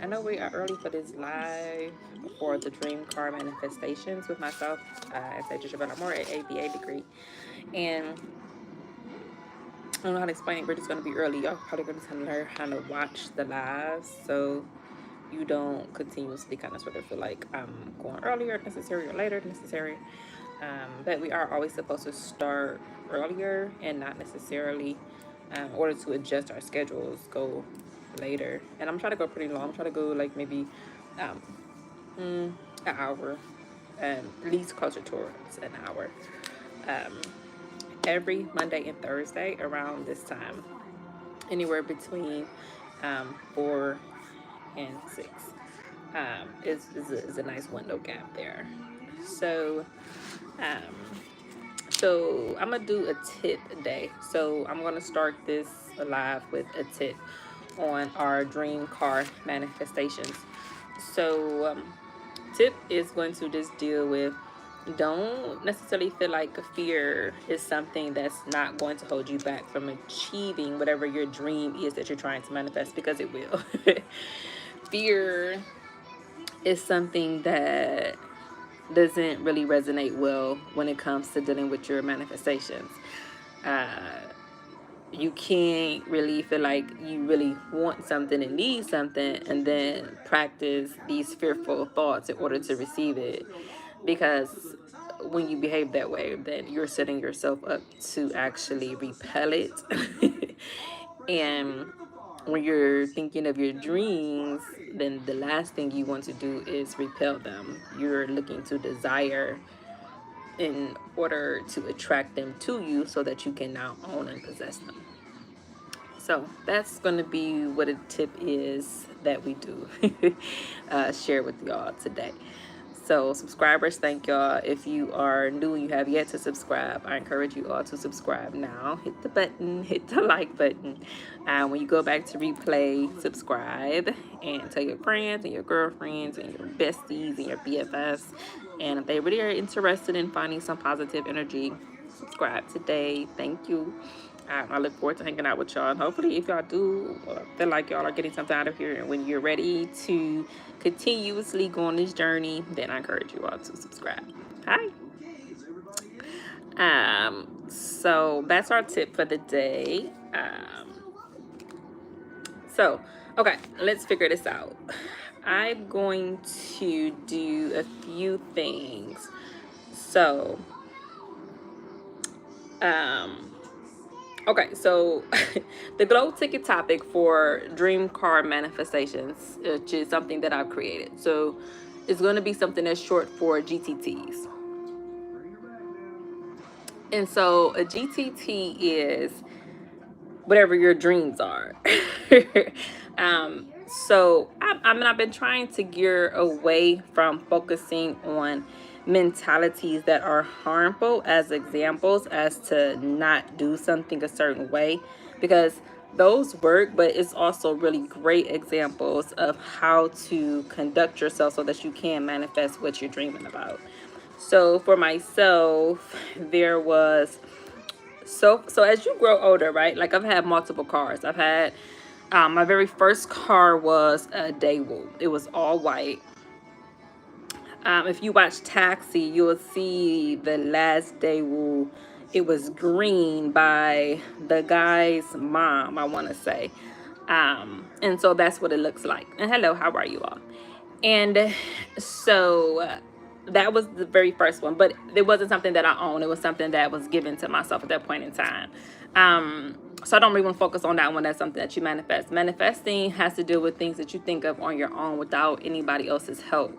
I know we are early for this live for the Dream Car Manifestations with myself, as a Jabana Moore, a ABA degree. And I don't know how to explain it. We're just going to be early. Y'all probably going to learn how to watch the lives so you don't continuously kind of sort of feel like I'm going earlier necessary or later necessary. But we are always supposed to start earlier and not necessarily, in order to adjust our schedules, go later. And I'm trying to go pretty long. I'm trying to go like maybe um, an hour, at least closer towards an hour. Um, every Monday and Thursday around this time, anywhere between 4 and 6 is a nice window gap there. So, um, so I'm gonna do a tip a day. So I'm gonna start this live with a tip on our dream car manifestations. So, tip is going to just deal with, don't necessarily feel like fear is something that's not going to hold you back from achieving whatever your dream is that you're trying to manifest, because it will. Fear is something that doesn't really resonate well when it comes to dealing with your manifestations. Uh, you can't really feel like you really want something and need something and then practice these fearful thoughts in order to receive it, because when you behave that way, then you're setting yourself up to actually repel it. And when you're thinking of your dreams, then the last thing you want to do is repel them. You're looking to desire in order to attract them to you so that you can now own and possess them. So that's going to be what a tip is that we do share with y'all today. So subscribers, thank y'all. If you are new and you have yet to subscribe, I encourage you all to subscribe now. Hit the button, hit the like button. When you go back to replay, subscribe and tell your friends and your girlfriends and your besties and your BFFs. And if they really are interested in finding some positive energy, subscribe today. Thank you. I look forward to hanging out with y'all. And hopefully, if y'all do feel like y'all are getting something out of here, and when you're ready to continuously go on this journey, then I encourage you all to subscribe. Hi. So that's our tip for the day. So, okay, let's figure this out. I'm going to do a few things. So, okay, so the glow ticket topic for dream car manifestations, which is something that I've created. So it's going to be something that's short for GTTs. And so a GTT is whatever your dreams are. I've been trying to gear away from focusing on mentalities that are harmful as examples as to not do something a certain way, because those work, but it's also really great examples of how to conduct yourself so that you can manifest what you're dreaming about. So for myself, there was so as you grow older, right? Like I've had multiple cars. I've had my very first car was a Daewoo. It was all white. If you watch Taxi, you will see the last Daewoo. It was green by the guy's mom, I want to say. And so that's what it looks like. And hello, how are you all? And so that was the very first one, but it wasn't something that I owned. It was something that was given to myself at that point in time. So I don't really want to focus on that one. That's something that you manifest. Manifesting has to do with things that you think of on your own without anybody else's help.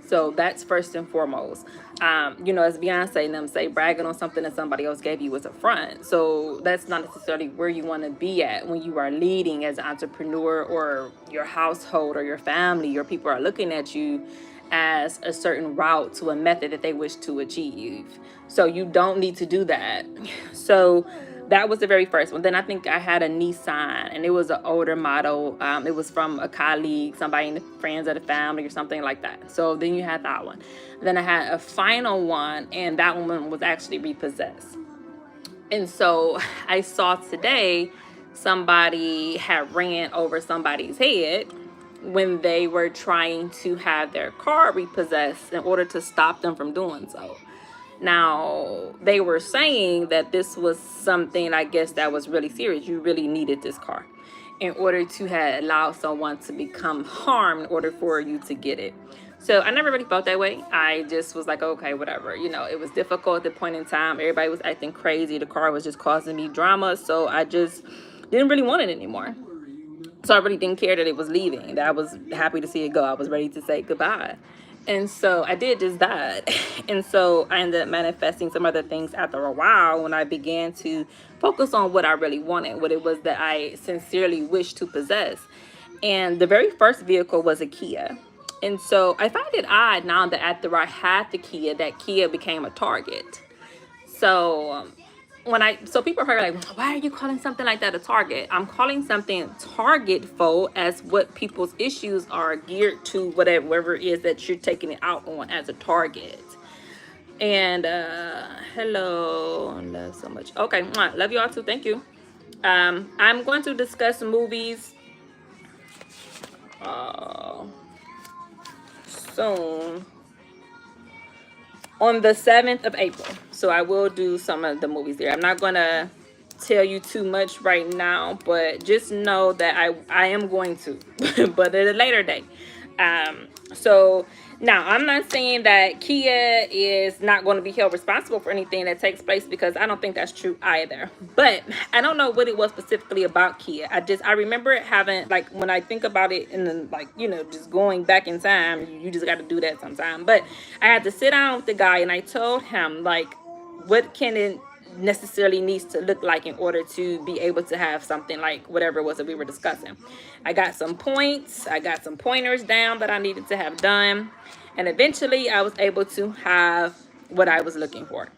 So that's first and foremost. As Beyonce and them say, bragging on something that somebody else gave you was a front. So that's not necessarily where you want to be at when you are leading as an entrepreneur, or your household or your family, or people are looking at you as a certain route to a method that they wish to achieve. So you don't need to do that. So that was the very first one. Then I think I had a Nissan, and it was an older model. It was from a colleague, somebody in the friends of the family or something like that. So then you had that one. Then I had a final one, and that one was actually repossessed. And so I saw today somebody had ran over somebody's head, when they were trying to have their car repossessed in order to stop them from doing so. Now, they were saying that this was something, I guess, that was really serious. You really needed this car in order to have allowed someone to become harmed in order for you to get it. So I never really felt that way. I just was like, okay, whatever. You know, it was difficult at the point in time. Everybody was acting crazy. The car was just causing me drama. So I just didn't really want it anymore. So I really didn't care that it was leaving. I was happy to see it go. I was ready to say goodbye. And so I did just that. And so I ended up manifesting some other things after a while when I began to focus on what I really wanted, what it was that I sincerely wished to possess. And the very first vehicle was a Kia. And so I find it odd now that after I had the Kia, that Kia became a Target. So so people are like, why are you calling something like that a target? I'm calling something targetful as what people's issues are geared to, whatever it is that you're taking it out on as a target. And hello, love so much. Okay, love you all too. Thank you. I'm going to discuss movies soon on the 7th of April. So I will do some of the movies there. I'm not going to tell you too much right now, but just know that I am going to, but at a later date. So now I'm not saying that Kia is not going to be held responsible for anything that takes place, because I don't think that's true either. But I don't know what it was specifically about Kia. I remember it having, like, when I think about it in the, like, you know, just going back in time, you just got to do that sometime. But I had to sit down with the guy and I told him, like, what can it necessarily needs to look like in order to be able to have something like whatever it was that we were discussing. I got some points, I got some pointers down that I needed to have done, and eventually I was able to have what I was looking for.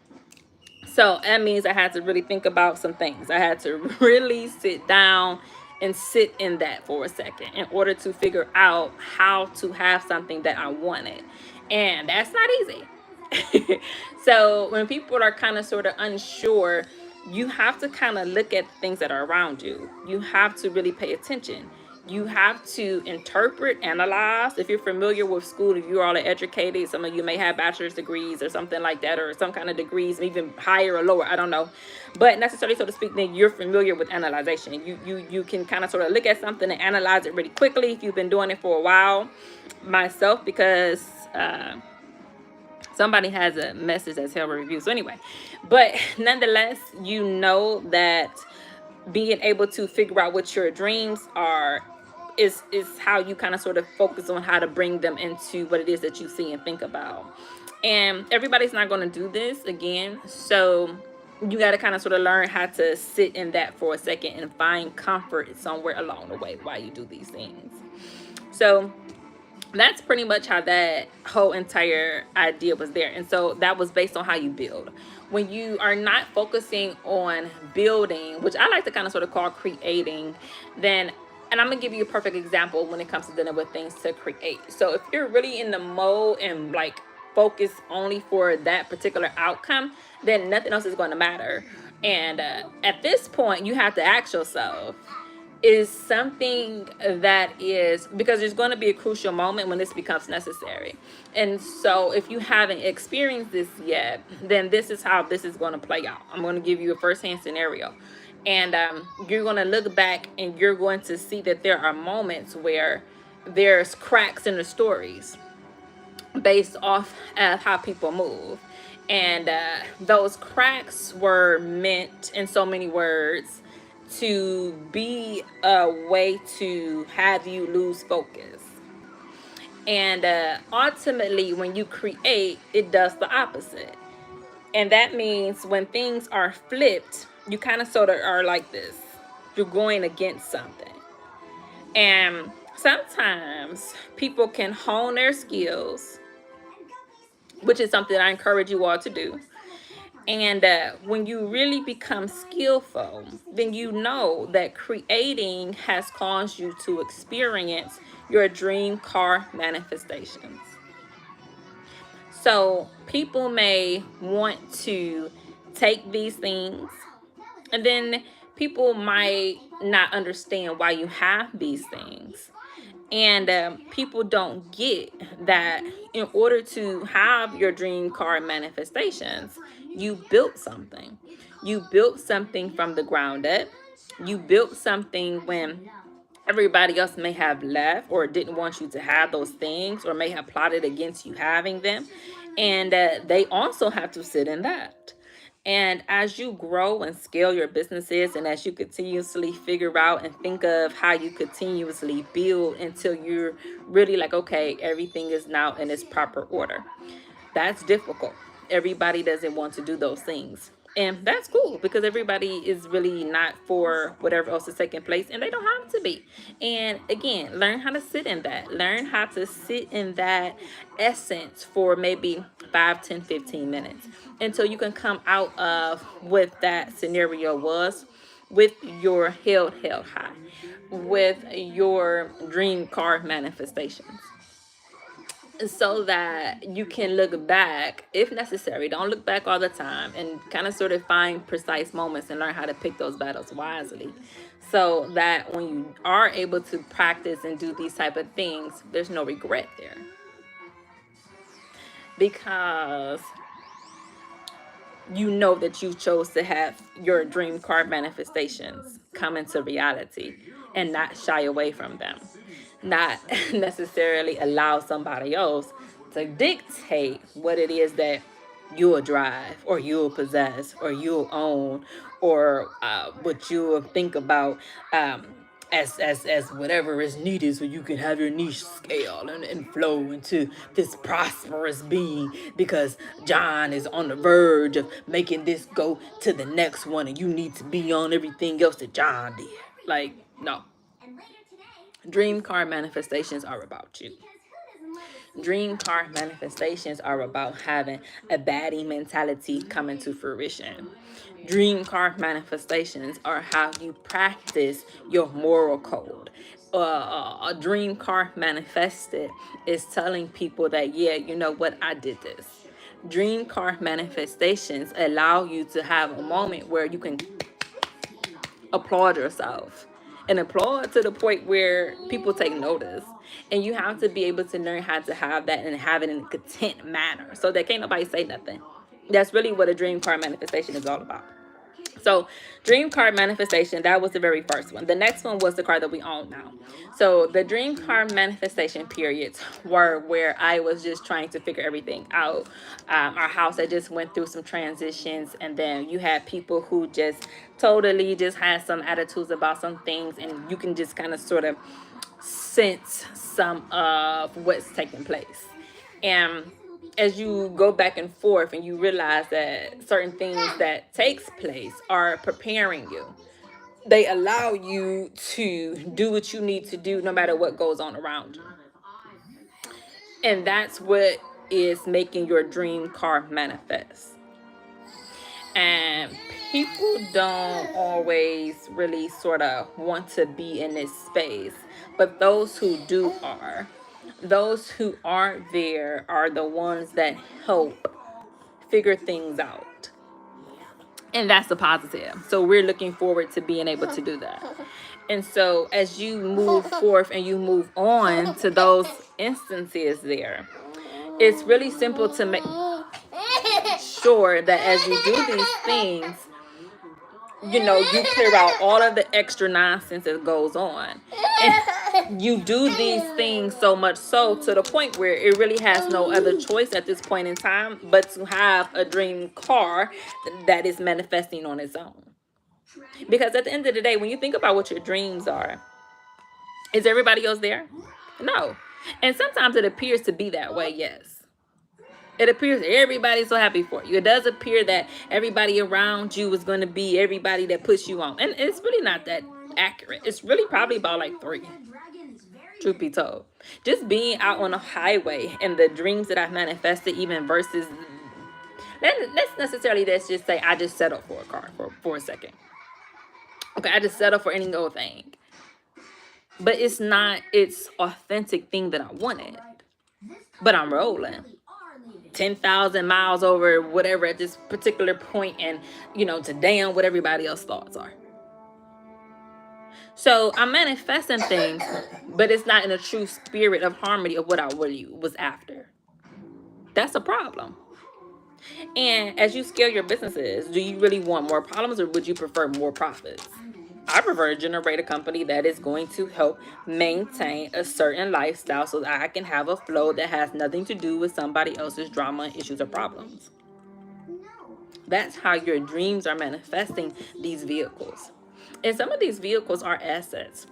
So that means I had to really think about some things. I had to really sit down and sit in that for a second in order to figure out how to have something that I wanted. And that's not easy. So when people are kind of sort of unsure, you have to kind of look at things that are around you. You have to really pay attention. You have to interpret, analyze. If you're familiar with school, if you all are educated, some of you may have bachelor's degrees or something like that, or some kind of degrees, even higher or lower, I don't know. But necessarily, so to speak, then you're familiar with analyzation. You can kind of sort of look at something and analyze it really quickly if you've been doing it for a while. Myself, because somebody has a message that's held a review. So anyway, but nonetheless, you know that being able to figure out what your dreams are is how you kind of sort of focus on how to bring them into what it is that you see and think about. And everybody's not going to do this again. So you got to kind of sort of learn how to sit in that for a second and find comfort somewhere along the way while you do these things. So that's pretty much how that whole entire idea was there. And so that was based on how you build. When you are not focusing on building, which I like to kind of sort of call creating, then, and I'm going to give you a perfect example when it comes to dealing with things to create. So if you're really in the mode and like focus only for that particular outcome, then nothing else is going to matter. And at this point, you have to ask yourself, is something that is, because there's going to be a crucial moment when this becomes necessary. And so if you haven't experienced this yet, then this is how this is going to play out. I'm going to give you a first-hand scenario. And you're going to look back and you're going to see that there are moments where there's cracks in the stories based off of how people move. And those cracks were meant, in so many words, to be a way to have you lose focus. And ultimately, when you create, it does the opposite. And that means when things are flipped, you kind of sort of are like this. You're going against something. And sometimes people can hone their skills, which is something I encourage you all to do. And when you really become skillful, then you know that creating has caused you to experience your dream car manifestations. So people may want to take these things, and then people might not understand why you have these things. And people don't get that in order to have your dream car manifestations, you built something. You built something from the ground up. You built something when everybody else may have left or didn't want you to have those things or may have plotted against you having them. And they also have to sit in that. And as you grow and scale your businesses, and as you continuously figure out and think of how you continuously build until you're really like, okay, everything is now in its proper order. That's difficult. Everybody doesn't want to do those things. And that's cool because everybody is really not for whatever else is taking place, and they don't have to be. And again, learn how to sit in that. Learn how to sit in that essence for maybe 5, 10, 15 minutes until you can come out of what that scenario was with your held high, with your dream car manifestations, so that you can look back if necessary. Don't look back all the time, and kind of sort of find precise moments and learn how to pick those battles wisely, so that when you are able to practice and do these type of things, there's no regret there, because you know that you chose to have your dream car manifestations come into reality and not shy away from them, not necessarily allow somebody else to dictate what it is that you'll drive or you'll possess or you'll own, or what you'll think about as whatever is needed, so you can have your niche scale and flow into this prosperous being, because John is on the verge of making this go to the next one and you need to be on everything else that John did. Like, no. Dream car manifestations are about you. Dream car manifestations are about having a baddie mentality coming to fruition. Dream car manifestations are how you practice your moral code. A dream car manifested is telling people that, yeah, you know what, I did this. Dream car manifestations allow you to have a moment where you can applaud yourself, and applaud to the point where people take notice. And you have to be able to learn how to have that and have it in a content manner so that can't nobody say nothing. That's really what a dream car manifestation is all about. So dream card manifestation, that was the very first one. The next one was the card that we own now. So the dream card manifestation periods were where I was just trying to figure everything out. Our house had just went through some transitions, and then you had people who just totally just had some attitudes about some things, and you can just kind of sort of sense some of what's taking place. And as you go back and forth and you realize that certain things that takes place are preparing you, they allow you to do what you need to do no matter what goes on around you. And that's what is making your dream car manifest. And people don't always really sort of want to be in this space, but those who do are. Those who aren't there are the ones that help figure things out. And that's the positive. So we're looking forward to being able to do that. And so as you move forth and you move on to those instances there, it's really simple to make sure that as you do these things, you know, you clear out all of the extra nonsense that goes on. And you do these things so much so to the point where it really has no other choice at this point in time but to have a dream car that is manifesting on its own. Because at the end of the day, when you think about what your dreams are, is everybody else there? No. And sometimes it appears to be that way, yes. It appears everybody's so happy for you. It does appear that everybody around you is going to be everybody that puts you on. And it's really not that accurate. It's really probably about like 3, truth be told. Just being out on a highway and the dreams that I've manifested, even versus, let's just say I just settled for a car for a second. Okay, I just settled for any old thing. But it's not its authentic thing that I wanted. But I'm rolling 10,000 miles over whatever at this particular point, and you know, to damn what everybody else's thoughts are. So I'm manifesting things, but it's not in a true spirit of harmony of what I really was after. That's a problem. And as you scale your businesses, do you really want more problems or would you prefer more profits? I prefer to generate a company that is going to help maintain a certain lifestyle so that I can have a flow that has nothing to do with somebody else's drama, issues, or problems. That's how your dreams are manifesting these vehicles. And some of these vehicles are assets.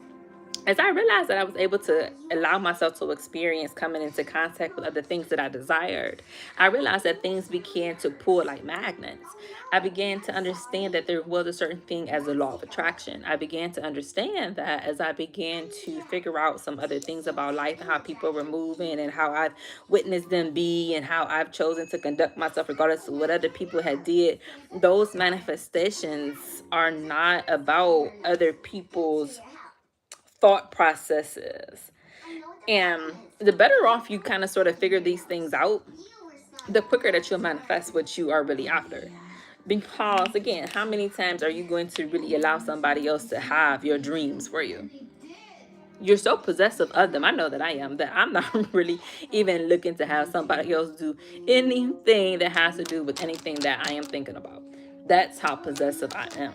As I realized that I was able to allow myself to experience coming into contact with other things that I desired, I realized that things began to pull like magnets. I began to understand that there was a certain thing as a law of attraction. I began to understand that as I began to figure out some other things about life and how people were moving and how I've witnessed them be and how I've chosen to conduct myself regardless of what other people had did. Those manifestations are not about other people's thought processes. And the better off you kind of sort of figure these things out, the quicker that you'll manifest what you are really after. Because again, how many times are you going to really allow somebody else to have your dreams for you? You're so possessive of them. I know that I am, that I'm not really even looking to have somebody else do anything that has to do with anything that I am thinking about. That's how possessive I am.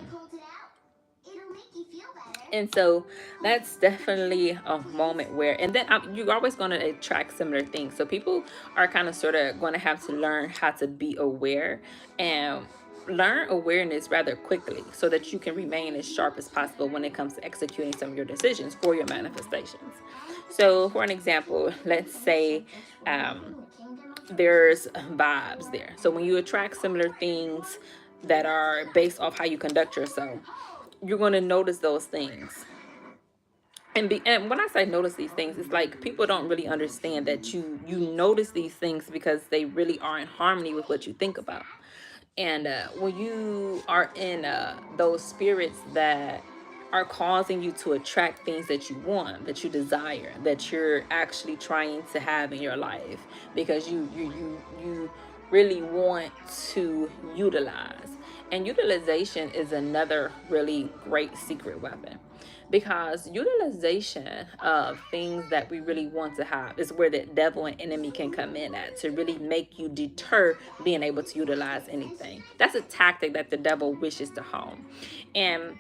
And so that's definitely a moment where, and then you're always going to attract similar things. So people are kind of sort of going to have to learn how to be aware and learn awareness rather quickly so that you can remain as sharp as possible when it comes to executing some of your decisions for your manifestations. So for an example, let's say there's vibes there. So when you attract similar things that are based off how you conduct yourself, you're going to notice those things. And when I say notice these things, it's like people don't really understand that you notice these things because they really are in harmony with what you think about. And when you are in those spirits that are causing you to attract things that you want, that you desire, that you're actually trying to have in your life, because you really want to utilize. And utilization is another really great secret weapon, because utilization of things that we really want to have is where the devil and enemy can come in at to really make you deter being able to utilize anything. That's a tactic that the devil wishes to hone. And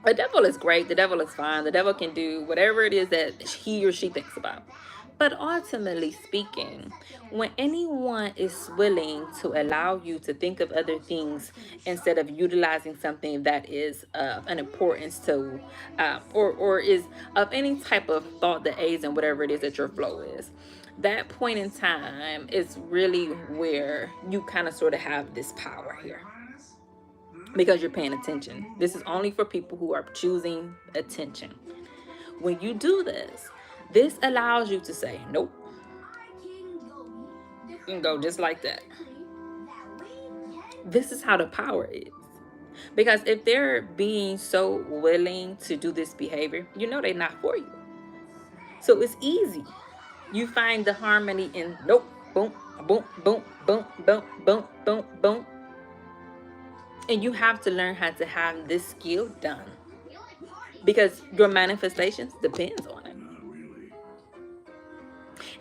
the devil is great. The devil is fine. The devil can do whatever it is that he or she thinks about. But ultimately speaking, when anyone is willing to allow you to think of other things instead of utilizing something that is of an importance to, or is of any type of thought that aids in whatever it is that your flow is, that point in time is really where you kind of sort of have this power here. Because you're paying attention. This is only for people who are choosing attention. When you do this, this allows you to say, nope. You can go just like that. This is how the power is. Because if they're being so willing to do this behavior, you know they're not for you. So it's easy. You find the harmony in nope, boom, boom, boom, boom, boom, boom, boom, boom. And you have to learn how to have this skill done, because your manifestations depends on it.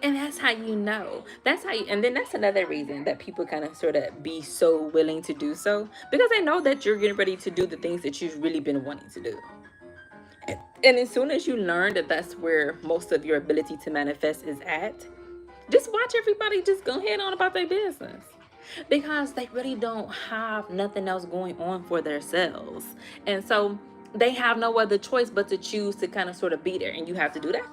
And that's how you know. That's how you, and then that's another reason that people kind of sort of be so willing to do so, because they know that you're getting ready to do the things that you've really been wanting to do. And as soon as you learn that that's where most of your ability to manifest is at, just watch everybody just go ahead on about their business. Because they really don't have nothing else going on for themselves. And so they have no other choice but to choose to kind of sort of be there. And you have to do that.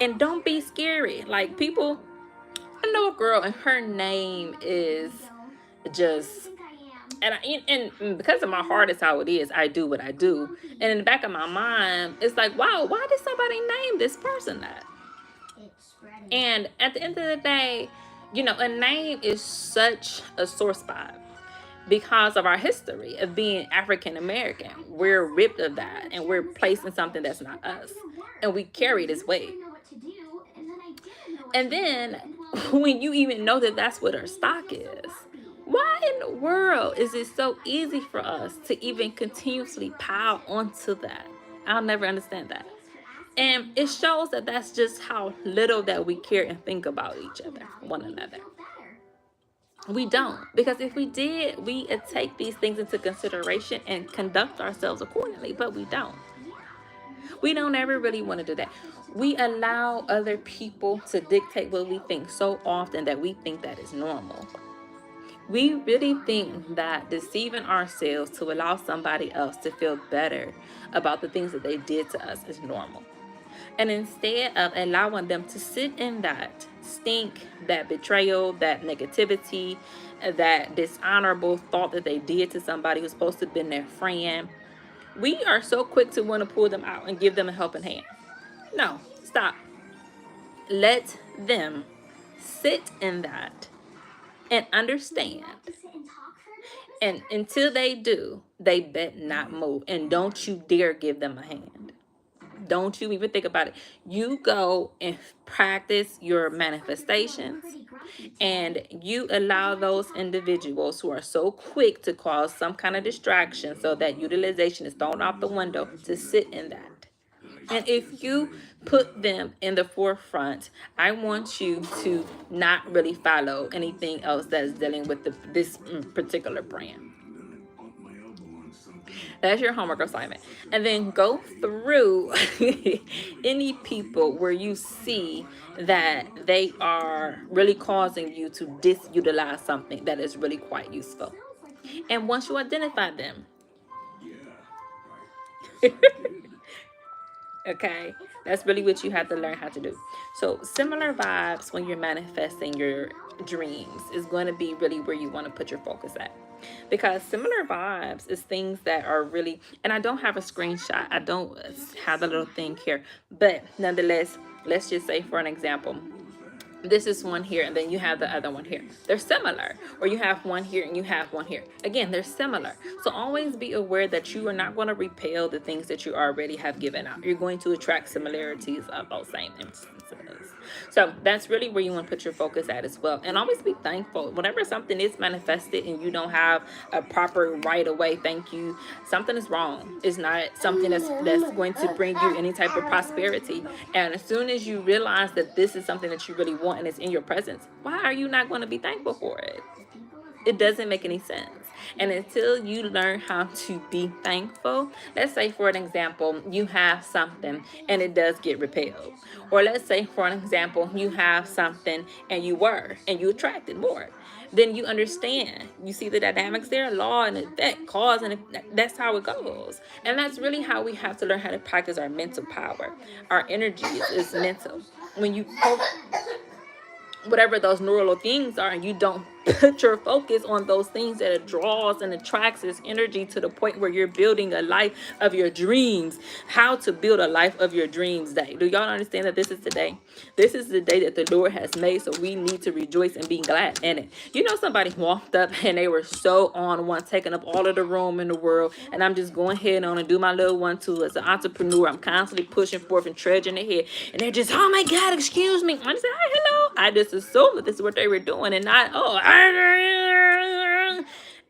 And don't be scary. Like people, I know a girl and her name is just, and because of my heart is how it is, I do what I do. And in the back of my mind, it's like, wow, why did somebody name this person that? And at the end of the day, you know, a name is such a sore spot because of our history of being African American. We're ripped of that and we're placed in something that's not us. And we carry this weight. And then when you even know that that's what our stock is, why in the world is it so easy for us to even continuously pile onto that? I'll never understand that. And it shows that that's just how little that we care and think about each other, one another. We don't. Because if we did, we would take these things into consideration and conduct ourselves accordingly, but we don't. We don't ever really want to do that. We allow other people to dictate what we think so often that we think that is normal. We really think that deceiving ourselves to allow somebody else to feel better about the things that they did to us is normal. And instead of allowing them to sit in that stink, that betrayal, that negativity, that dishonorable thought that they did to somebody who's supposed to have been their friend, we are so quick to want to pull them out and give them a helping hand. No, stop. Let them sit in that and understand. And until they do, they bet not move. And don't you dare give them a hand. Don't you even think about it. You go and practice your manifestations, and you allow those individuals who are so quick to cause some kind of distraction so that utilization is thrown out the window to sit in that. And if you put them in the forefront, I want you to not really follow anything else that is dealing with this particular brand. That's your homework assignment. And then go through any people where you see that they are really causing you to disutilize something that is really quite useful. And once you identify them, okay, that's really what you have to learn how to do. So similar vibes when you're manifesting your dreams is going to be really where you want to put your focus at. Because similar vibes is things that are really, and I don't have a screenshot, I don't have the little thing here, but nonetheless, let's just say for an example, this is one here and then you have the other one here. They're similar. Or you have one here and you have one here. Again, they're similar. So always be aware that you are not going to repel the things that you already have given out. You're going to attract similarities of those same instances. So that's really where you want to put your focus at as well. And always be thankful. Whenever something is manifested and you don't have a proper right away thank you, something is wrong. It's not something that's going to bring you any type of prosperity. And as soon as you realize that this is something that you really want and it's in your presence, why are you not going to be thankful for it? It doesn't make any sense. And until you learn how to be thankful, let's say for an example, you have something and it does get repelled. Or let's say for an example, you have something and you attracted more. Then you understand. You see the dynamics there, law and effect, cause and effect. That's how it goes. And that's really how we have to learn how to practice our mental power. Our energy is mental. When you whatever those neural things are and you don't put your focus on those things that it draws and attracts its energy to the point where you're building a life of your dreams. How to build a life of your dreams day. Do y'all understand that this is the day? This is the day that the Lord has made, so we need to rejoice and be glad in it. You know, somebody walked up and they were so on one, taking up all of the room in the world, and I'm just going ahead on and do my little one too. As an entrepreneur, I'm constantly pushing forth and trudging ahead, and they're just, oh my God, excuse me. I just say, hi, hello. I just assumed that this is what they were doing and not,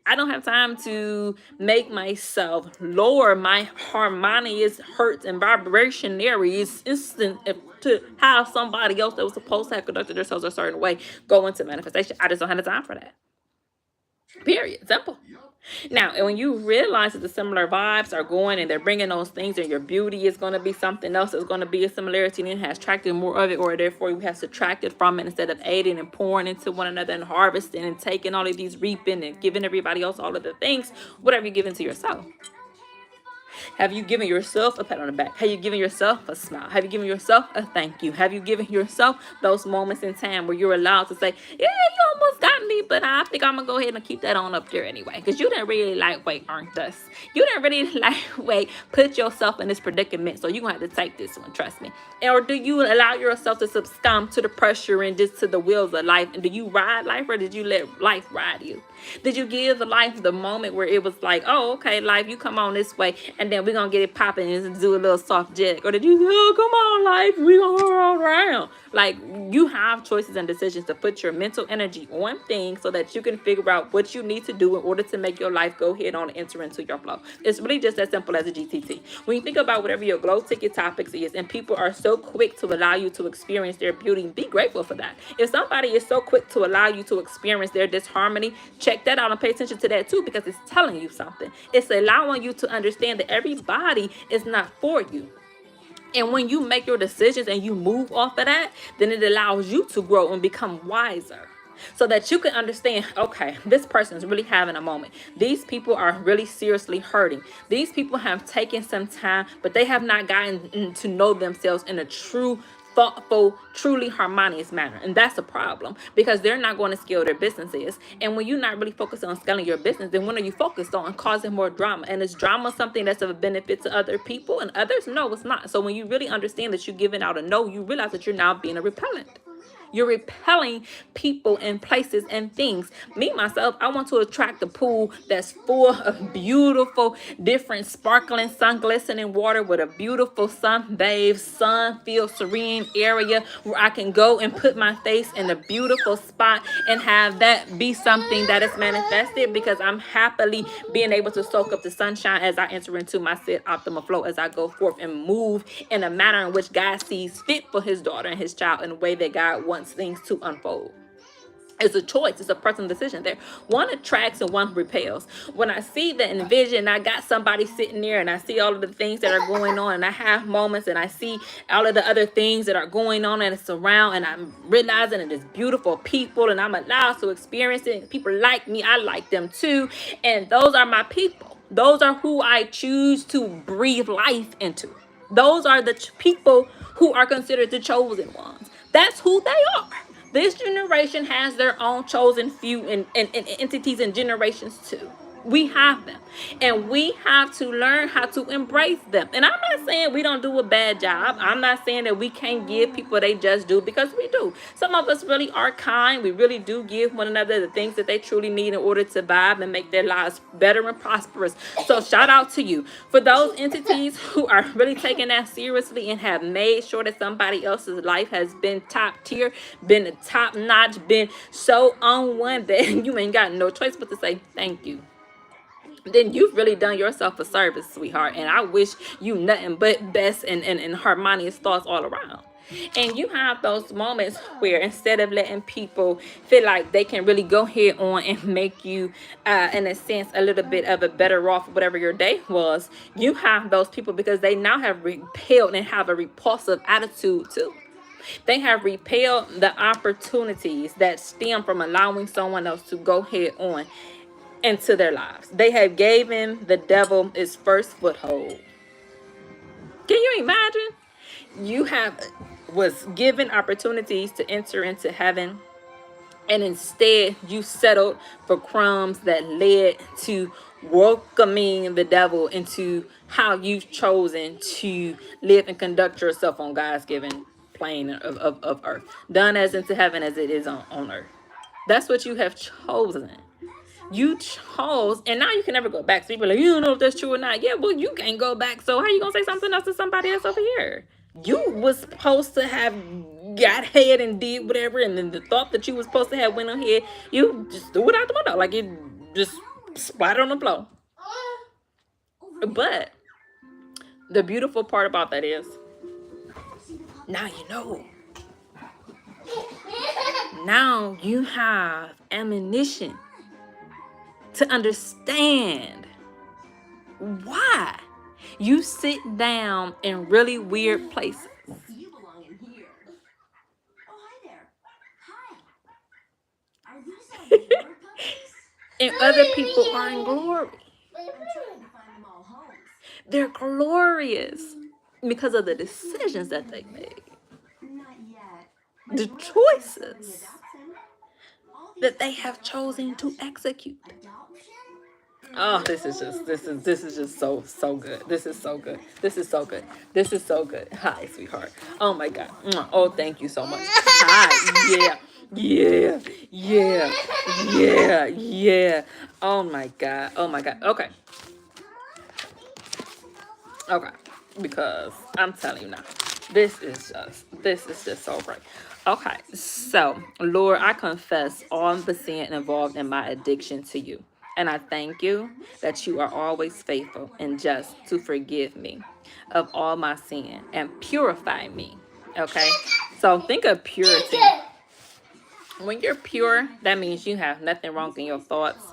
I don't have time to make myself lower my harmonious hertz and vibrationaries instant to have somebody else that was supposed to have conducted themselves a certain way go into manifestation. I just don't have the time for that. Period. Simple. Now, and when you realize that the similar vibes are going and they're bringing those things, and your beauty is going to be something else, is going to be a similarity, and it has attracted more of it, or therefore you have subtracted from it instead of aiding and pouring into one another and harvesting and taking all of these, reaping and giving everybody else all of the things, whatever you're giving to yourself. Have you given yourself a pat on the back? Have you given yourself a smile? Have you given yourself a thank you? Have you given yourself those moments in time where you're allowed to say, yeah, you almost got me, but I think I'm going to go ahead and keep that on up there anyway. Because you didn't really lightweight earn this. You didn't really lightweight put yourself in this predicament. So you're going to have to take this one, trust me. Or do you allow yourself to succumb to the pressure and just to the wheels of life? And do you ride life, or did you let life ride you? Did you give life the moment where it was like, oh, okay, life, you come on this way, and then we're going to get it popping and do a little soft jet? Or did you say, oh, come on, life, we're going to roll around? Like, you have choices and decisions to put your mental energy on everything so that you can figure out what you need to do in order to make your life go ahead on and enter into your flow. It's really just as simple as a GTT. When you think about whatever your glow ticket topics is, and people are so quick to allow you to experience their beauty, be grateful for that. If somebody is so quick to allow you to experience their disharmony, check that out and pay attention to that too, because it's telling you something. It's allowing you to understand that everybody is not for you. And when you make your decisions and you move off of that, then it allows you to grow and become wiser, so that you can understand, okay, this person is really having a moment. These people are really seriously hurting. These people have taken some time, but they have not gotten to know themselves in a true, thoughtful, truly harmonious manner. And that's a problem, because they're not going to scale their businesses. And when you're not really focused on scaling your business, then when are you focused on causing more drama? And is drama something that's of a benefit to other people and others? No, it's not. So when you really understand that you're giving out a no, you realize that you're now being a repellent. You're repelling people and places and things. Me, myself, I want to attract a pool that's full of beautiful, different, sparkling, sun glistening water with a beautiful sun-bathed, sun-filled, serene area where I can go and put my face in a beautiful spot and have that be something that is manifested, because I'm happily being able to soak up the sunshine as I enter into my said optimal flow, as I go forth and move in a manner in which God sees fit for his daughter and his child, in a way that God wants things to unfold. It's a choice. It's a personal decision there. One attracts and one repels. When I see the envision, I got somebody sitting there and I see all of the things that are going on, and I have moments and I see all of the other things that are going on and it's around, and I'm realizing it is beautiful people and I'm allowed to experience it. People like me. I like them too. And those are my people. Those are who I choose to breathe life into. Those are the people who are considered the chosen ones. That's who they are. This generation has their own chosen few and entities and generations too. We have them, and we have to learn how to embrace them. And I'm not saying we don't do a bad job. I'm not saying that we can't give people they just do, because we do. Some of us really are kind. We really do give one another the things that they truly need in order to vibe and make their lives better and prosperous. So shout out to you. For those entities who are really taking that seriously and have made sure that somebody else's life has been top tier, been top notch, been so on one that you ain't got no choice but to say thank you, then you've really done yourself a service, sweetheart. And I wish you nothing but best and harmonious thoughts all around. And you have those moments where, instead of letting people feel like they can really go head on and make you, in a sense, a little bit of a better off whatever your day was, you have those people, because they now have repelled and have a repulsive attitude too. They have repelled the opportunities that stem from allowing someone else to go head on into their lives. They have given the devil its first foothold. Can you imagine? You was given opportunities to enter into heaven, and instead you settled for crumbs that led to welcoming the devil into how you've chosen to live and conduct yourself on God's given plane of earth. Done as into heaven as it is on earth. That's what you have chosen. You chose, and now you can never go back. So you're like, you don't know if that's true or not. Yeah, well, you can't go back. So how you gonna say something else to somebody else over here? You was supposed to have got ahead and did whatever, and then the thought that you was supposed to have went ahead, you just threw it out the window, like it just splattered on the floor. But the beautiful part about that is, now you know. Now you have ammunition to understand why you sit down in really weird places. You belong in here. Oh, hi there. Hi. Are these your puppies? And other people are in glory. I'm trying to find them all homes. They're glorious because of the decisions that they made, Not yet. the choices that they have chosen to execute. Oh, this is just so good. This is so good. This is so good. This is so good. Hi, sweetheart. Oh my God. Oh, thank you so much. Hi. Yeah. Oh my God. Okay. Because I'm telling you now, this is just so great. Okay, so Lord, I confess all the sin involved in my addiction to you. And I thank you that you are always faithful and just to forgive me of all my sin and purify me. Okay, so think of purity. When you're pure, that means you have nothing wrong in your thoughts.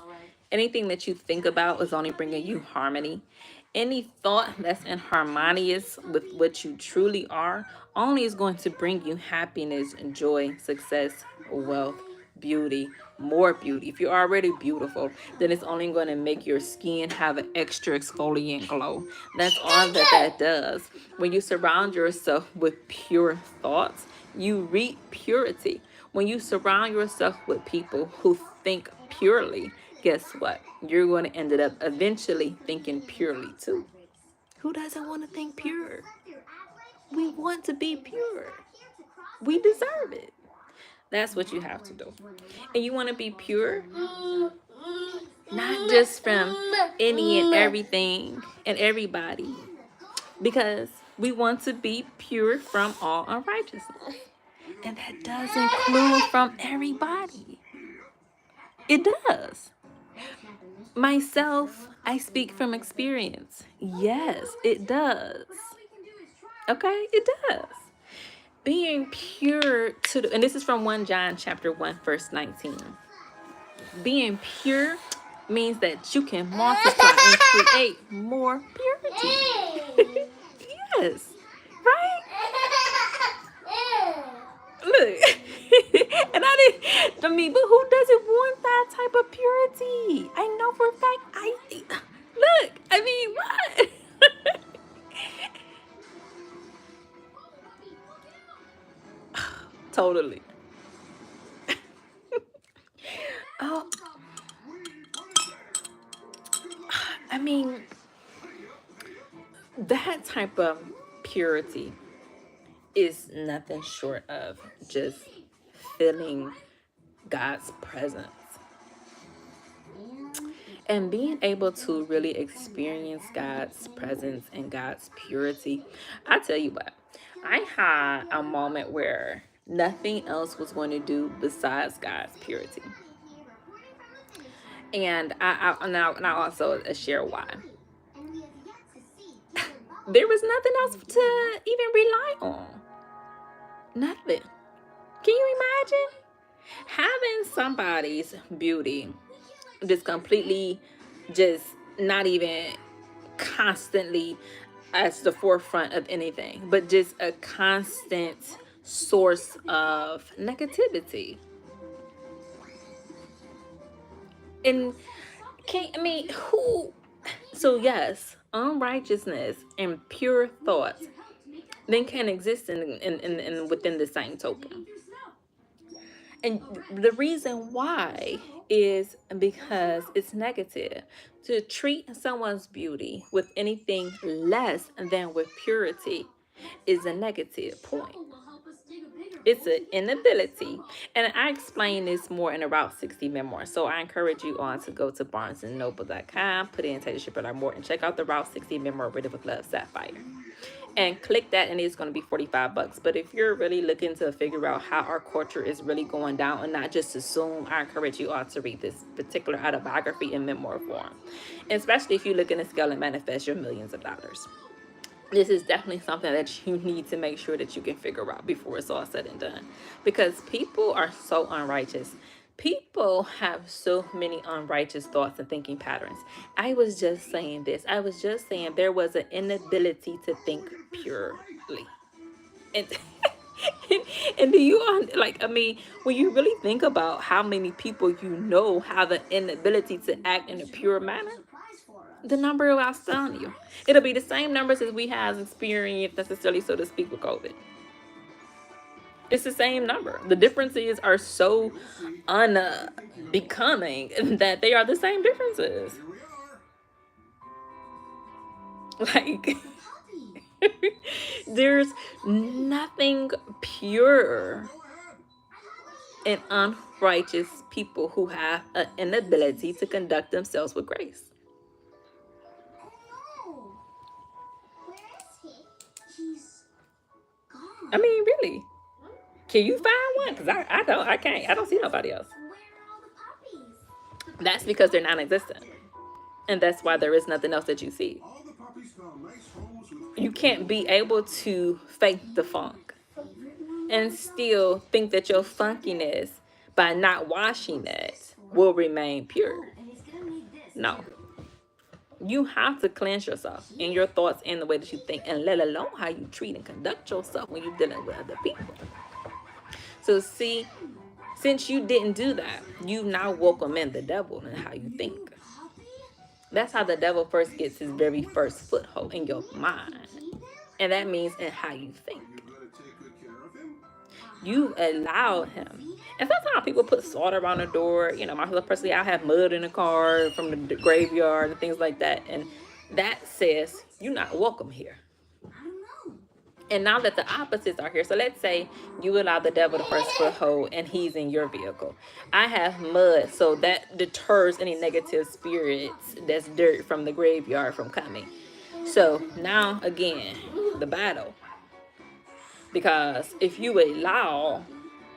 Anything that you think about is only bringing you harmony. Any thought that's in harmonious with what you truly are only is going to bring you happiness, joy, success, wealth, beauty, more beauty. If you're already beautiful, then it's only going to make your skin have an extra exfoliant glow. That's all that that does. When you surround yourself with pure thoughts, you reap purity. When you surround yourself with people who think purely, guess what? You're going to end up eventually thinking purely too. Who doesn't want to think pure? We want to be pure. We deserve it. That's what you have to do. And you want to be pure, not just from any and everything and everybody, because we want to be pure from all unrighteousness. And that does include from everybody. It does. Myself, I speak from experience. Yes, it does. Okay, it does. Being pure to the, and this is from 1 John chapter 1 verse 19. Being pure means that you can multiply and create more purity. Yes, right? Look, and I mean, but who doesn't want that type of purity? I know for a fact, look, I mean, what? Totally. Oh, I mean, that type of purity is nothing short of just feeling God's presence and being able to really experience God's presence and God's purity. I tell you what, I had a moment where nothing else was going to do besides God's purity. And I also share why. There was nothing else to even rely on. Nothing. Can you imagine having somebody's beauty just completely, just not even constantly as the forefront of anything, but just a constant source of negativity? And who? So yes, unrighteousness and pure thoughts then can exist in within the same token. And the reason why is because it's negative. To treat someone's beauty with anything less than with purity is a negative point. It's an inability. And I explain this more in the Route 60 memoir. So I encourage you on to go to barnesandnoble.com, put in Taylor Shipper Morton, check out the Route 60 memoir, Written with Love, Sapphire, and click that, and it's going to be $45. But if you're really looking to figure out how our culture is really going down and not just assume, I encourage you all to read this particular autobiography in memoir form, and especially if you're looking to scale and manifest your millions of dollars. This is definitely something that you need to make sure that you can figure out before it's all said and done, because people are so unrighteous. People have so many unrighteous thoughts and thinking patterns. I was just saying this. I was just saying there was an inability to think purely. And and do you like, I mean, when you really think about how many people you know have an inability to act in a pure manner, the number will astound you. It'll be the same numbers as we have experienced, necessarily, so to speak, with COVID. It's the same number. The differences are so unbecoming that they are the same differences. Like, there's nothing pure in unrighteous people who have an inability to conduct themselves with grace. I mean, really. Can you find one? Because I don't. I can't. I don't see nobody else. Where are all the puppies? That's because they're non-existent. And that's why there is nothing else that you see. You can't be able to fake the funk and still think that your funkiness, by not washing it, will remain pure. And he's gonna need this. No. You have to cleanse yourself in your thoughts and the way that you think, and let alone how you treat and conduct yourself when you're dealing with other people. So see, since you didn't do that, you now welcome in the devil and how you think. That's how the devil first gets his very first foothold in your mind. And that means in how you think. You allow him. And sometimes people put salt around the door. You know, myself personally, I have mud in the car from the graveyard and things like that. And that says you're not welcome here. I don't know. And now that the opposites are here, so let's say you allow the devil the first foothold and he's in your vehicle. I have mud, so that deters any negative spirits that's dirt from the graveyard from coming. So now again, the battle. Because if you allow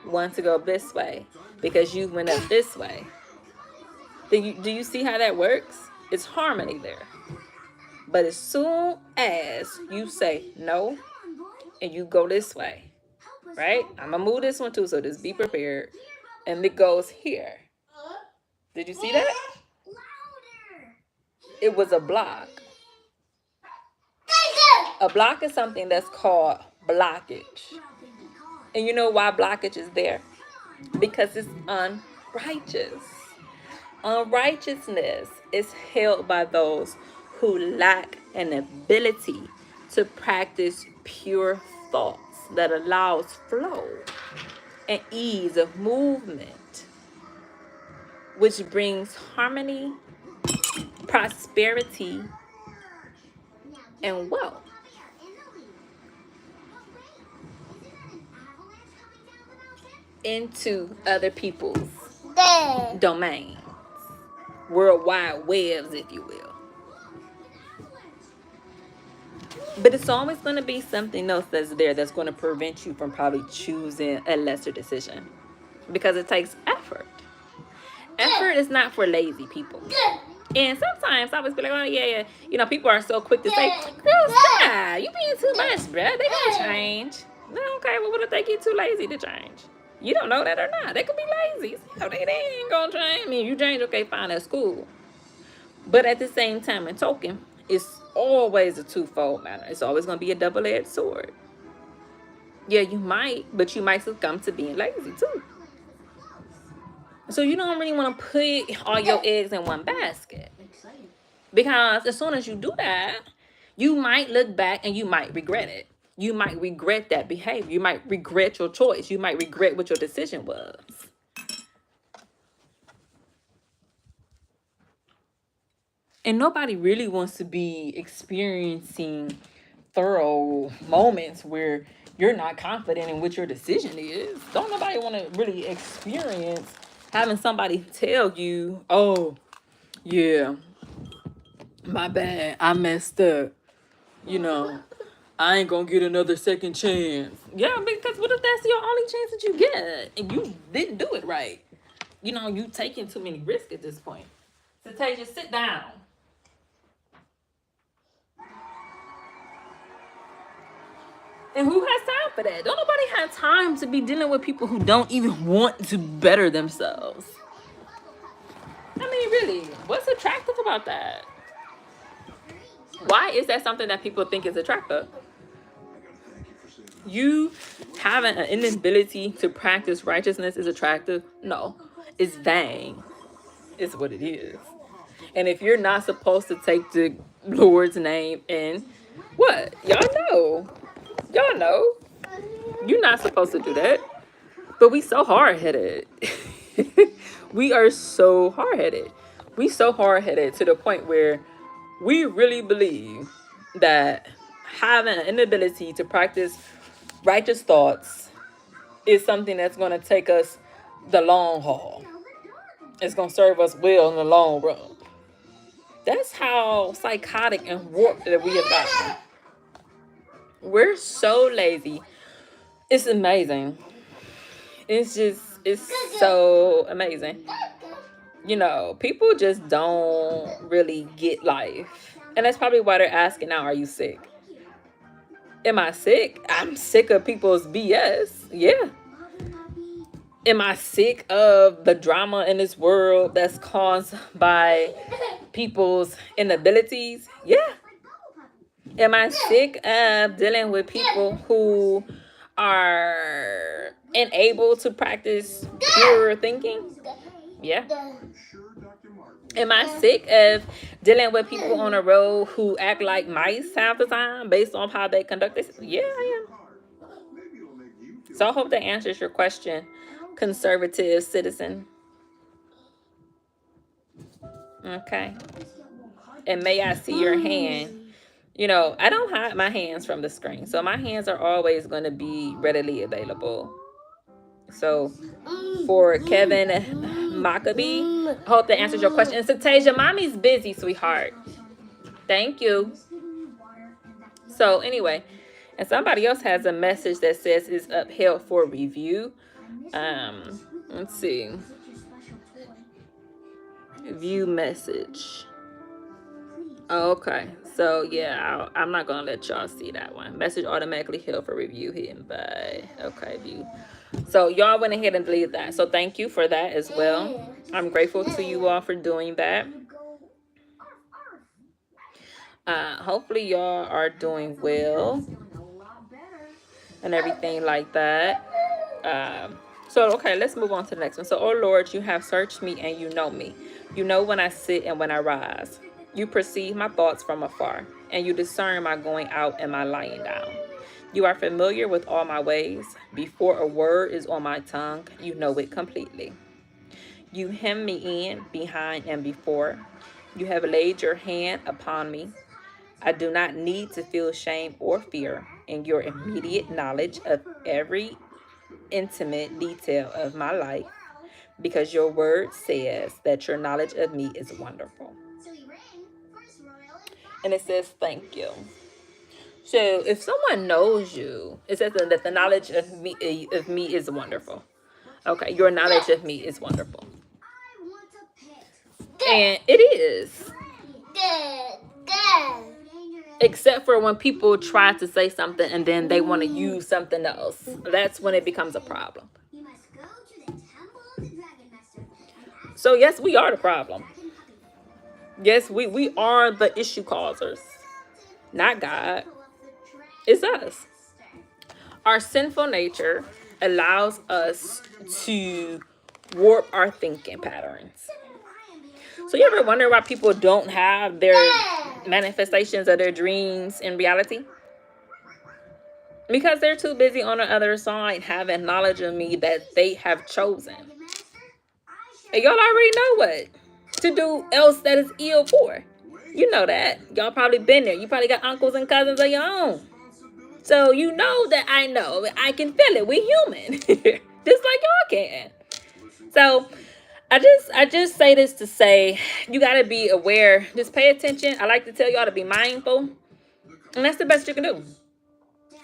one to go this way because you went up this way, do you see how that works? It's harmony there. But as soon as you say no and you go this way, right? I'm gonna move this one too, so just be prepared. And it goes here. Did you see that? Louder. It was a block. A block is something that's called blockage. And you know why blockage is there? Because it's unrighteous. Unrighteousness is held by those who lack an ability to practice pure thoughts that allows flow and ease of movement, which brings harmony, prosperity, and wealth into other people's domains, worldwide webs, if you will. But it's always going to be something else that's there that's going to prevent you from probably choosing a lesser decision, because it takes effort. Effort is not for lazy people. And sometimes I always be like, oh yeah, you know, people are so quick to say, girl, stop, you being too much, bruh. They gonna change. No, okay, well, what if they get too lazy to change? You don't know that or not. They could be lazy. So they ain't gonna change. I mean, you change, okay, fine, that's cool. But at the same time, in token, it's always a twofold matter. It's always gonna be a double-edged sword. Yeah, you might, but you might succumb to being lazy too. So you don't really want to put all your eggs in one basket. Exciting. Because as soon as you do that, you might look back and you might regret it. You might regret that behavior. You might regret your choice. You might regret what your decision was. And nobody really wants to be experiencing thorough moments where you're not confident in what your decision is. Don't nobody want to really experience having somebody tell you, oh, yeah, my bad, I messed up. You know, I ain't gonna get another second chance. Yeah, because what if that's your only chance that you get and you didn't do it right? You know, you taking too many risks at this point. So Tasia, sit down. And who has time for that? Don't nobody have time to be dealing with people who don't even want to better themselves. I mean, really, what's attractive about that? Why is that something that people think is attractive? You having an inability to practice righteousness is attractive? No, it's vain. It's what it is. And if you're not supposed to take the Lord's name in, what? Y'all know. You're not supposed to do that. But we so hard-headed. We are so hard-headed. We so hard-headed to the point where we really believe that having an inability to practice righteous thoughts is something that's going to take us the long haul. It's going to serve us well in the long run. That's how psychotic and warped that we have gotten. We're so lazy. It's amazing. It's so amazing. You know, people just don't really get life. And that's probably why they're asking now, are you sick? Am I sick? I'm sick of people's BS. Yeah. Am I sick of the drama in this world that's caused by people's inabilities? Yeah. Am I sick of dealing with people who are unable to practice pure thinking? Yeah. Am I sick of dealing with people on the road who act like mice half the time based on how they conduct this? Yeah, I am. So I hope that answers your question, conservative citizen. Okay. And may I see your hand? You know, I don't hide my hands from the screen. So my hands are always going to be readily available. So for Kevin Maccabee, I hope that answers your question. And Satasia, mommy's busy, sweetheart. Thank you. So anyway, and somebody else has a message that says it's upheld for review. Let's see. View message. Okay, so yeah, I'm not gonna let y'all see that one. Message automatically held for review hidden by. Okay, view. So y'all went ahead and deleted that. So thank you for that as well. I'm grateful to you all for doing that. Hopefully y'all are doing well and everything like that. So okay, let's move on to the next one. So, oh Lord, you have searched me and you know me. You know when I sit and when I rise. You perceive my thoughts from afar, and you discern my going out and my lying down. You are familiar with all my ways. Before a word is on my tongue, you know it completely. You hem me in, behind, and before. You have laid your hand upon me. I do not need to feel shame or fear in your immediate knowledge of every intimate detail of my life, because your word says that your knowledge of me is wonderful. And it says thank you. So if someone knows you, it says that the knowledge of me is wonderful. Okay, your knowledge of me is wonderful. And it is. Except for when people try to say something and then they want to use something else. That's when it becomes a problem. So yes, we are the problem. Yes, we are the issue causers. Not God. It's us. Our sinful nature allows us to warp our thinking patterns. So you ever wonder why people don't have their manifestations of their dreams in reality? Because they're too busy on the other side having knowledge of me that they have chosen. And y'all already know what to do else that is ill for. You know that. Y'all probably been there. You probably got uncles and cousins of your own. So you know that I know. I can feel it. We human. Just like y'all can. So I just say this to say you gotta be aware. Just pay attention. I like to tell y'all to be mindful. And that's the best you can do.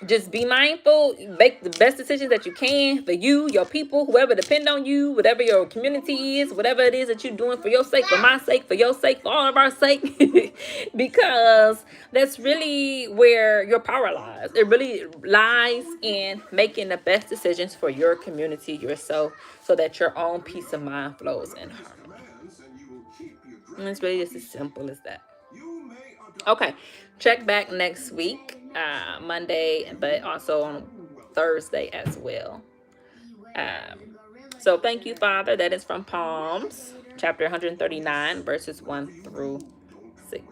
Just be mindful, make the best decisions that you can for you, your people, whoever depend on you, whatever your community is, whatever it is that you're doing for your sake, for my sake, for your sake, for all of our sake. Because that's really where your power lies. It really lies in making the best decisions for your community, yourself, so that your own peace of mind flows in harmony. And it's really just as simple as that. Okay, check back next week. Monday, but also on Thursday as well. So thank you, Father. That is from Psalms, chapter 139, verses 1 through 6.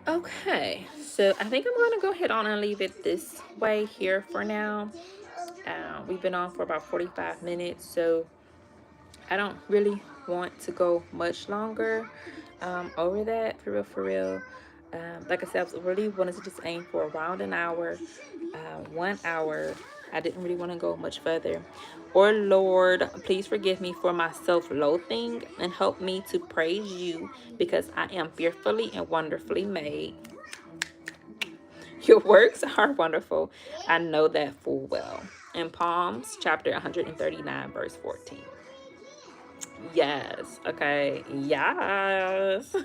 Okay, so I think I'm going to go ahead on and leave it this way here for now. We've been on for about 45 minutes, so I don't really want to go much longer over that, for real. Like I said, I really wanted to just aim for around an hour, 1 hour. I didn't really want to go much further. Or Lord, please forgive me for my self-loathing and help me to praise you, because I am fearfully and wonderfully made. Your works are wonderful. I know that full well. in Psalms chapter 139 verse 14. Yes. Okay. Yes.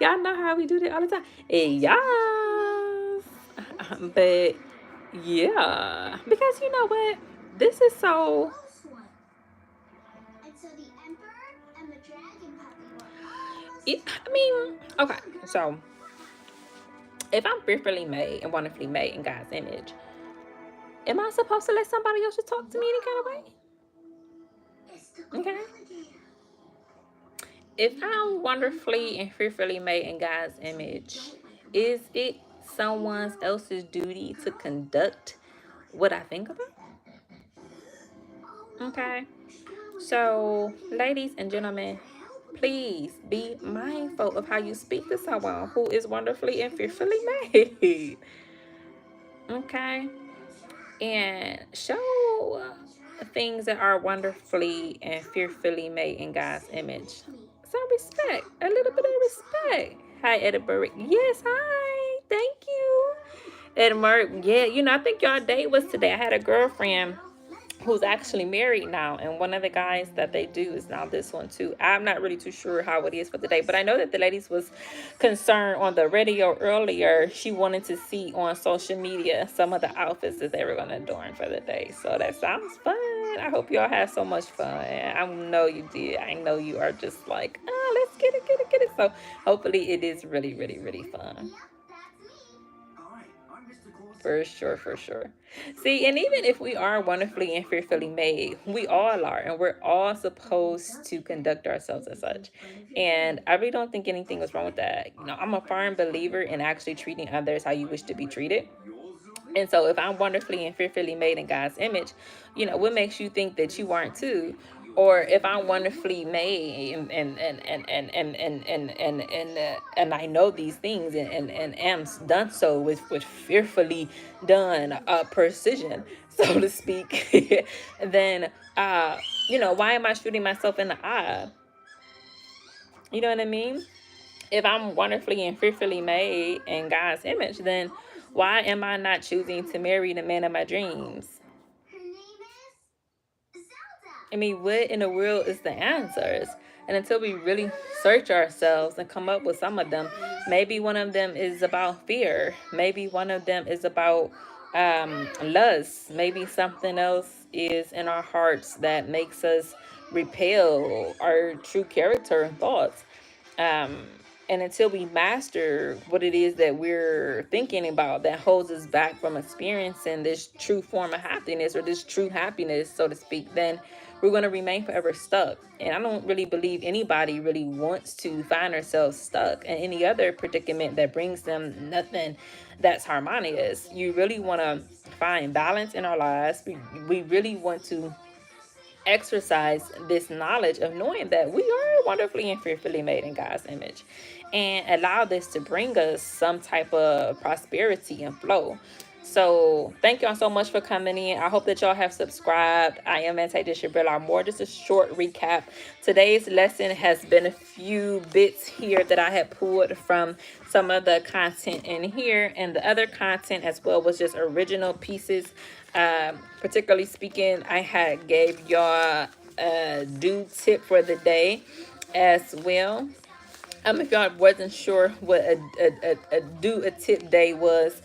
Y'all know how we do that all the time. Yes. But yeah, because you know what? This is so. Close one. And so the Emperor and the Dragon Puppy were almost I mean, okay. So if I'm fearfully made and wonderfully made in God's image, am I supposed to let somebody else just talk to me any kind of way? it's the Okay. alligator. If I'm wonderfully and fearfully made in God's image, is it someone else's duty to conduct what I think about? Okay. So, ladies and gentlemen, please be mindful of how you speak to someone who is wonderfully and fearfully made. Okay. And show things that are wonderfully and fearfully made in God's image some respect, a little bit of respect. Hi, Edinburgh. Yes, hi. Thank you. Edinburgh, yeah, you know, I think y'all date was today. I had a girlfriend who's actually married now, and one of the guys that they do is now this one too. I'm not really too sure how it is for the day, but I know that the ladies was concerned on the radio earlier. She wanted to see on social media some of the outfits that they were going to adorn for the day. So that sounds fun. I hope y'all had so much fun. I know you did. I know you are just like, oh, let's get it, get it, get it. So hopefully it is really, really, really fun. Yep, that's me. Hi, I'm Mr. Claus. For sure, for sure. See, and even if we are wonderfully and fearfully made, we all are, and we're all supposed to conduct ourselves as such. And I really don't think anything is wrong with that. You know, I'm a firm believer in actually treating others how you wish to be treated. And so if I'm wonderfully and fearfully made in God's image, you know, what makes you think that you aren't too? Or if I'm wonderfully made and I know these things and am done so with fearfully done precision, so to speak, then you know, why am I shooting myself in the eye? You know what I mean? If I'm wonderfully and fearfully made in God's image, then why am I not choosing to marry the man of my dreams? Her name is Zelda. I mean, what in the world is the answers? And until we really search ourselves and come up with some of them, maybe one of them is about fear. Maybe one of them is about lust. Maybe something else is in our hearts that makes us repel our true character and thoughts. Um, and until we master what it is that we're thinking about that holds us back from experiencing this true form of happiness or this true happiness, so to speak, then we're going to remain forever stuck. And I don't really believe anybody really wants to find themselves stuck in any other predicament that brings them nothing that's harmonious. You really want to find balance in our lives. We really want to exercise this knowledge of knowing that we are wonderfully and fearfully made in God's image, and allow this to bring us some type of prosperity and flow. So thank y'all so much for coming in. I hope that y'all have subscribed. I am Antasia Brillar Moore. Just a short recap. Today's lesson has been a few bits here that I had pulled from some of the content in here, and the other content as well was just original pieces. Particularly speaking, I had gave y'all a do tip for the day as well. If y'all wasn't sure what a do a tip day was,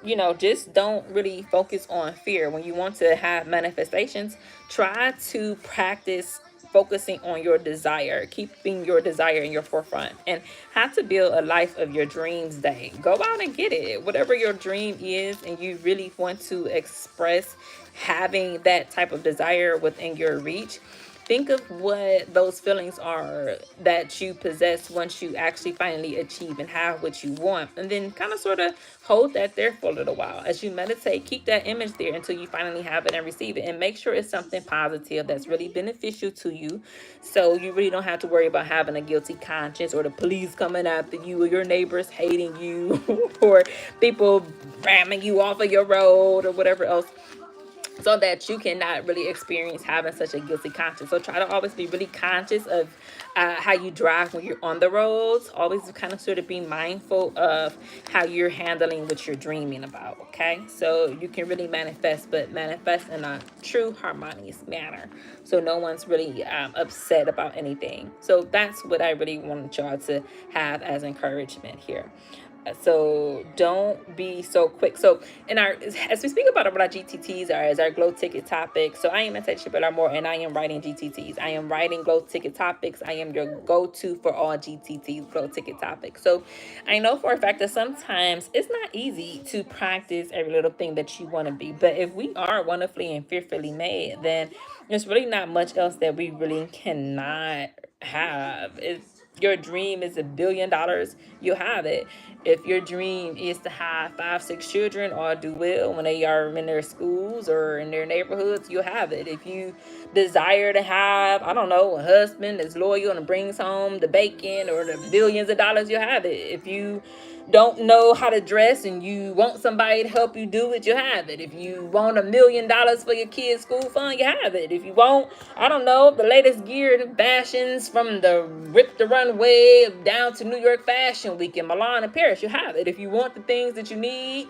you know, just don't really focus on fear. When you want to have manifestations, try to practice focusing on your desire, keeping your desire in your forefront, and how to build a life of your dreams day. Go out and get it. Whatever your dream is, and you really want to express having that type of desire within your reach, think of what those feelings are that you possess once you actually finally achieve and have what you want. And then kind of sort of hold that there for a little while. As you meditate, keep that image there until you finally have it and receive it. And make sure it's something positive that's really beneficial to you. So you really don't have to worry about having a guilty conscience or the police coming after you or your neighbors hating you or people ramming you off of your road or whatever else. so that you cannot really experience having such a guilty conscience. So try to always be really conscious of how you drive when you're on the roads. Always kind of sort of be mindful of how you're handling what you're dreaming about, okay? So you can really manifest, but manifest in a true harmonious manner. So no one's really upset about anything. So that's what I really wanted y'all to have as encouragement here. So don't be so quick. So in our, as we speak about what our GTTs are as our glow ticket topics, so I am Antasia More, and I am writing GTTs. I am writing glow ticket topics. I am your go-to for all GTTs glow ticket topics. So I know for a fact that sometimes it's not easy to practice every little thing that you want to be, but if we are wonderfully and fearfully made, then there's really not much else that we really cannot have. It's, your dream is $1 billion, you'll have it. If your dream is to have 5, 6 children or do well when they are in their schools or in their neighborhoods, you'll have it. If you desire to have, I don't know, a husband that's loyal and brings home the bacon or the billions of dollars, you'll have it. If you don't know how to dress and you want somebody to help you do it, you have it. If you want $1 million for your kids' school fund, you have it. If you want, I don't know, the latest gear and fashions from the Rip the Runway down to New York Fashion Week in Milan and Paris, you have it. If you want the things that you need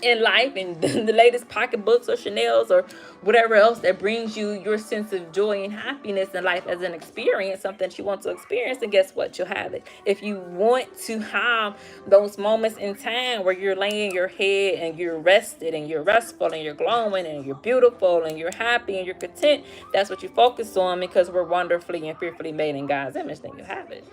in life and the latest pocketbooks or Chanel's or whatever else that brings you your sense of joy and happiness in life as an experience, something that you want to experience, and guess what? You'll have it. If you want to have those moments in time where you're laying your head and you're rested and you're restful and you're glowing and you're beautiful and you're happy and you're content, that's what you focus on, because we're wonderfully and fearfully made in God's image, then you have it.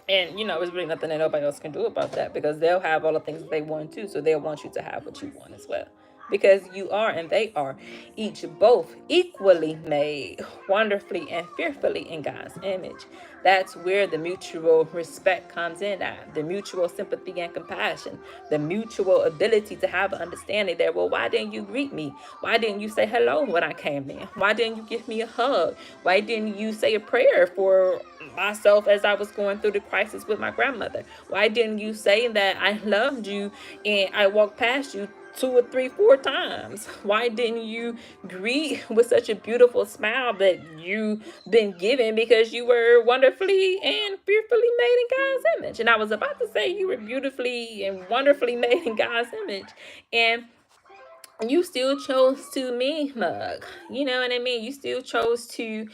And, you know, there's really nothing that nobody else can do about that, because they'll have all the things that they want too. So they'll want you to have what you want as well. Because you are and they are each both equally made wonderfully and fearfully in God's image. That's where the mutual respect comes in at, the mutual sympathy and compassion, the mutual ability to have an understanding that, well, why didn't you greet me? Why didn't you say hello when I came in? Why didn't you give me a hug? Why didn't you say a prayer for myself as I was going through the crisis with my grandmother? Why didn't you say that I loved you and I walked past you 2 or 3, 4 times? Why didn't you greet with such a beautiful smile that you been given, because you were wonderfully and fearfully made in God's image? And I was about to say you were beautifully and wonderfully made in God's image, and you still chose to mean mug. You know what I mean? You still chose to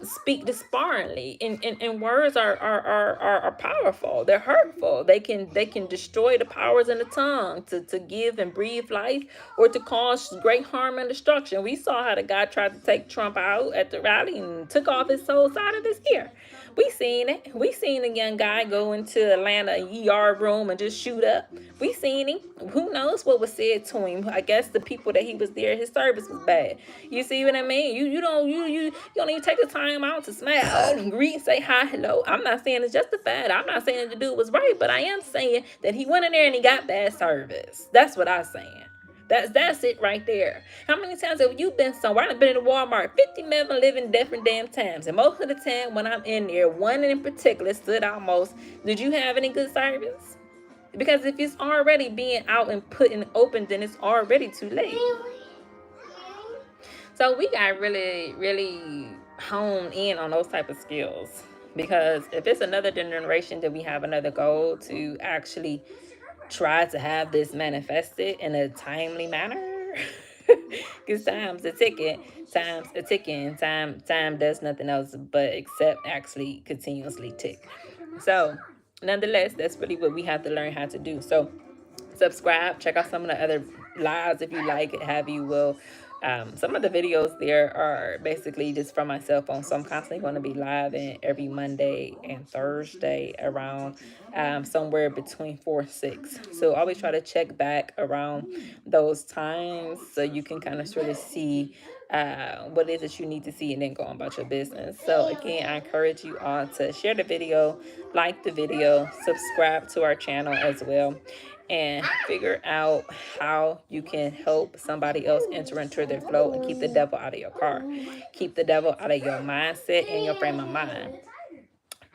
speak disparagingly. And words are powerful. They're hurtful. They can destroy the powers in the tongue to give and breathe life, or to cause great harm and destruction. We saw how the guy tried to take Trump out at the rally and took off his whole side of his ear. We seen it. We seen a young guy go into Atlanta ER room and just shoot up. We seen him. Who knows what was said to him? I guess the people that he was there, his service was bad. You see what I mean? You don't even take the time out to smile and greet and say hi, hello. I'm not saying it's justified. I'm not saying the dude was right, but I am saying that he went in there and he got bad service. That's what I'm saying. That's it right there. How many times have you been somewhere? I've been in Walmart 50 million living different damn times. And most of the time when I'm in there, one in particular stood out most. Did you have any good service? Because if it's already being out and put in open, then it's already too late. So we got really, really honed in on those type of skills. Because if it's another generation, then we have another goal to actually try to have this manifested in a timely manner. Because time's a ticking. Time does nothing else but except actually continuously tick. So nonetheless, that's really what we have to learn how to do. So subscribe, check out some of the other lives if you like it, have you will. Some of the videos there are basically just from my cell phone, so I'm constantly going to be live in every Monday and Thursday around somewhere between 4 and 6. So always try to check back around those times so you can kind of sort of see what it is that you need to see, and then go on about your business. So again, I encourage you all to share the video, like the video, subscribe to our channel as well, and figure out how you can help somebody else enter into their flow and keep the devil out of your car. Keep the devil out of your mindset and your frame of mind.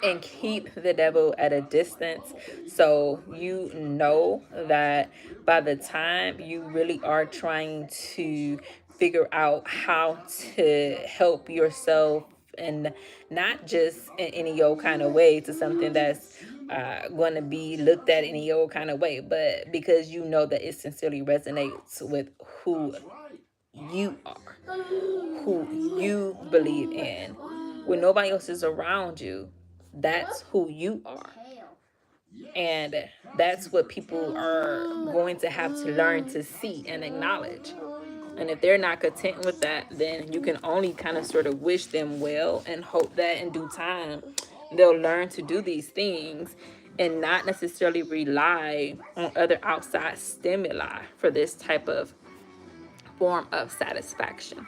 and keep the devil at a distance, so you know that by the time you really are trying to figure out how to help yourself, and not just in any old kind of way to something that's going to be looked at any old kind of way, but because you know that it sincerely resonates with who you are, who you believe in. When nobody else is around you, that's who you are. And that's what people are going to have to learn to see and acknowledge. And if they're not content with that, then you can only kind of sort of wish them well and hope that in due time they'll learn to do these things and not necessarily rely on other outside stimuli for this type of form of satisfaction.